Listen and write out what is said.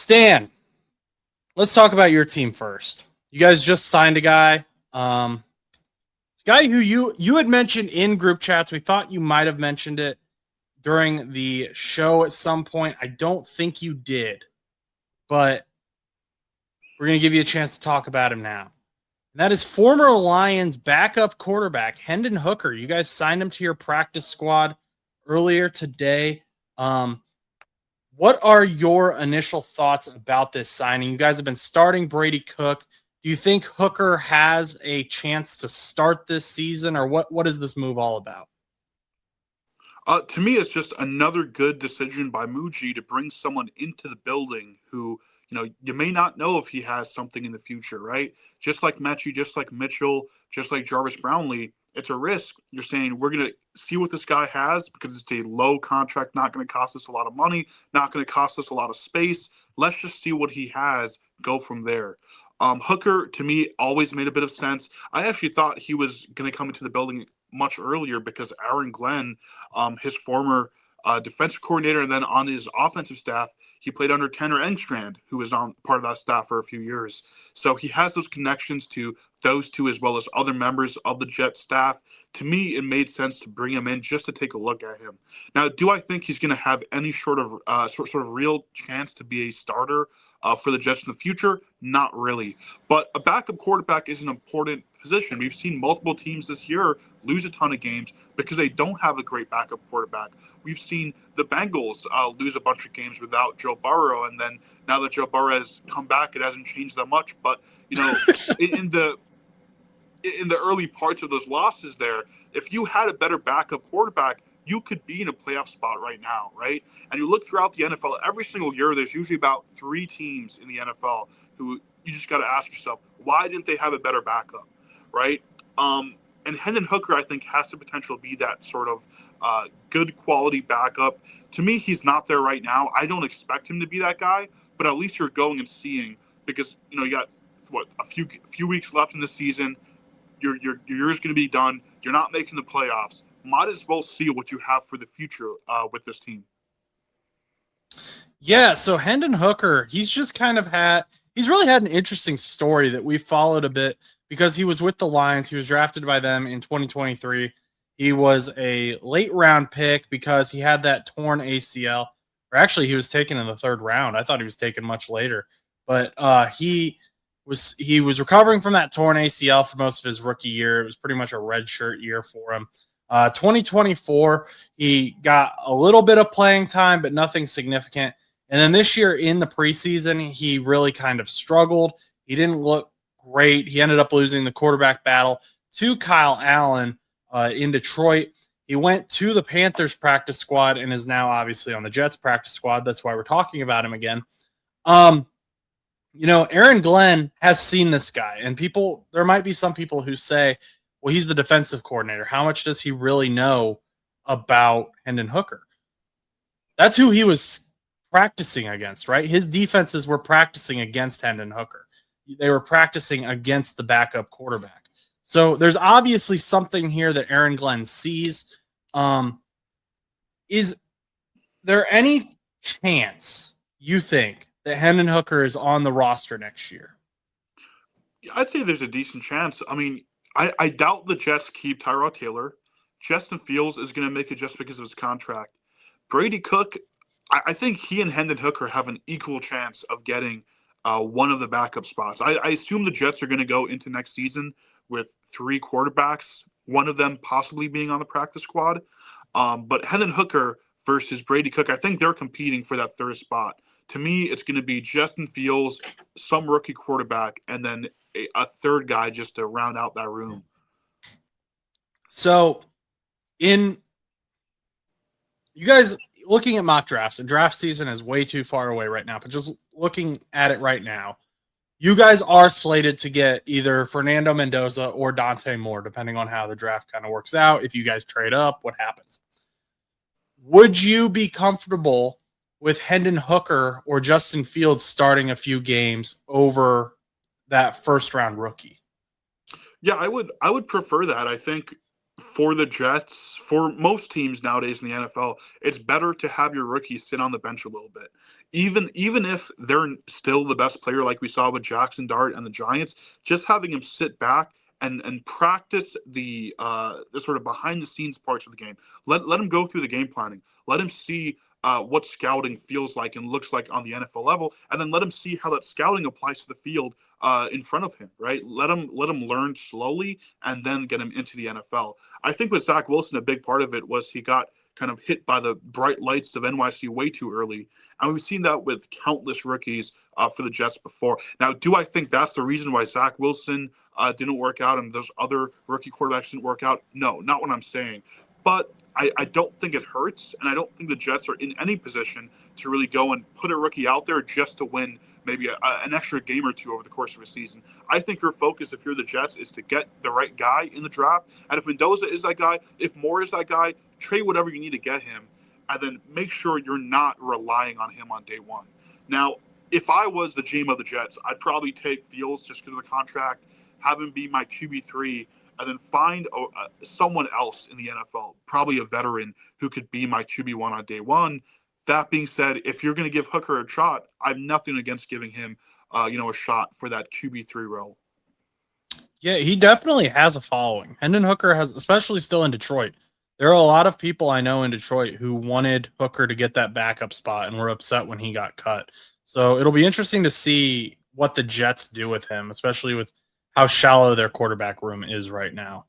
Stan, let's talk about your team first. You guys just signed a guy. Guy who you had mentioned in group chats. We thought you might have mentioned it during the show at some point. I don't think you did, but we're going to give you a chance to talk about him now. And that is former Lions backup quarterback, Hendon Hooker. You guys signed him to your practice squad earlier today. What are your initial thoughts about this signing? You guys have been starting Brady Cook. Do you think Hooker has a chance to start this season, or what is this move all about? To me, it's just another good decision by Muji to bring someone into the building who, you may not know if he has something in the future, right? Just like Mechie, just like Mitchell, just like Jarvis Brownlee, it's a risk. You're saying we're going to see what this guy has because it's a low contract, not going to cost us a lot of money, not going to cost us a lot of space. Let's just see what he has, go from there. Hooker, to me, always made a bit of sense. I actually thought he was going to come into the building much earlier because Aaron Glenn, his former defensive coordinator, and then on his offensive staff, he played under Tanner Engstrand, who was on part of that staff for a few years. So he has those connections to those two as well as other members of the Jet staff. To me, it made sense to bring him in just to take a look at him. Now, do I think he's going to have any sort of real chance to be a starter for the Jets in the future? Not really. But a backup quarterback is an important position. We've seen multiple teams this year lose a ton of games because they don't have a great backup quarterback. We've seen the Bengals lose a bunch of games without Joe Burrow, and then now that Joe Burrow has come back, it hasn't changed that much. But in the early parts of those losses, there, if you had a better backup quarterback, you could be in a playoff spot right now, right? And you look throughout the NFL, every single year, there's usually about 3 teams in the NFL who you just got to ask yourself, why didn't they have a better backup, right? And Hendon Hooker, I think, has the potential to be that sort of good quality backup. To me, he's not there right now. I don't expect him to be that guy, but at least you're going and seeing because you got a few weeks left in the season. Your year's going to be done. You're not making the playoffs. Might as well see what you have for the future with this team. Yeah, so Hendon Hooker, he's really had an interesting story that we followed a bit because he was with the Lions. He was drafted by them in 2023. He was a late round pick because he had that torn ACL. Or actually, he was taken in the 3rd round. I thought he was taken much later. But he was recovering from that torn ACL for most of his rookie year. It was pretty much a redshirt year for him. 2024, he got a little bit of playing time, but nothing significant. And then this year in the preseason, he really kind of struggled. He didn't look great. He ended up losing the quarterback battle to Kyle Allen in Detroit. He went to the Panthers practice squad and is now obviously on the Jets practice squad. That's why we're talking about him again. Aaron Glenn has seen this guy, and there might be some people who say, well, he's the defensive coordinator. How much does he really know about Hendon Hooker? That's who he was practicing against, right? His defenses were practicing against Hendon Hooker. They were practicing against the backup quarterback. So there's obviously something here that Aaron Glenn sees. Is there any chance you think that Hendon Hooker is on the roster next year? I'd say there's a decent chance. I mean, I doubt the Jets keep Tyrod Taylor. Justin Fields is going to make it just because of his contract. Brady Cook, I think he and Hendon Hooker have an equal chance of getting one of the backup spots. I assume the Jets are going to go into next season with 3 quarterbacks, one of them possibly being on the practice squad. But Hendon Hooker versus Brady Cook, I think they're competing for that 3rd spot. To me, it's going to be Justin Fields, some rookie quarterback, and then a 3rd guy just to round out that room. So, you guys looking at mock drafts, and draft season is way too far away right now, but just looking at it right now, you guys are slated to get either Fernando Mendoza or Dante Moore, depending on how the draft kind of works out. If you guys trade up, what happens? Would you be comfortable with Hendon Hooker or Justin Fields starting a few games over that 1st round rookie? Yeah, I would prefer that. I think for the Jets, for most teams nowadays in the NFL, it's better to have your rookies sit on the bench a little bit. Even if they're still the best player, like we saw with Jackson Dart and the Giants, just having him sit back and practice the sort of behind the scenes parts of the game. Let him go through the game planning. Let him see what scouting feels like and looks like on the NFL level, and then let him see how that scouting applies to the field in front of him. Right? Let him learn slowly, and then get him into the NFL. I think with Zach Wilson, a big part of it was he got kind of hit by the bright lights of NYC way too early, and we've seen that with countless rookies for the Jets before. Now, do I think that's the reason why Zach Wilson didn't work out and those other rookie quarterbacks didn't work out? No, not what I'm saying. But I don't think it hurts, and I don't think the Jets are in any position to really go and put a rookie out there just to win maybe an extra game or two over the course of a season. I think your focus, if you're the Jets, is to get the right guy in the draft. And if Mendoza is that guy, if Moore is that guy, trade whatever you need to get him, and then make sure you're not relying on him on day one. Now, if I was the GM of the Jets, I'd probably take Fields just because of the contract, have him be my QB3, and then find someone else in the NFL, probably a veteran who could be my QB1 on day one. That being said, if you're going to give Hooker a shot, I have nothing against giving him, a shot for that QB3 role. Yeah, he definitely has a following. Hendon Hooker has, especially still in Detroit. There are a lot of people I know in Detroit who wanted Hooker to get that backup spot and were upset when he got cut. So it'll be interesting to see what the Jets do with him, especially with how shallow their quarterback room is right now.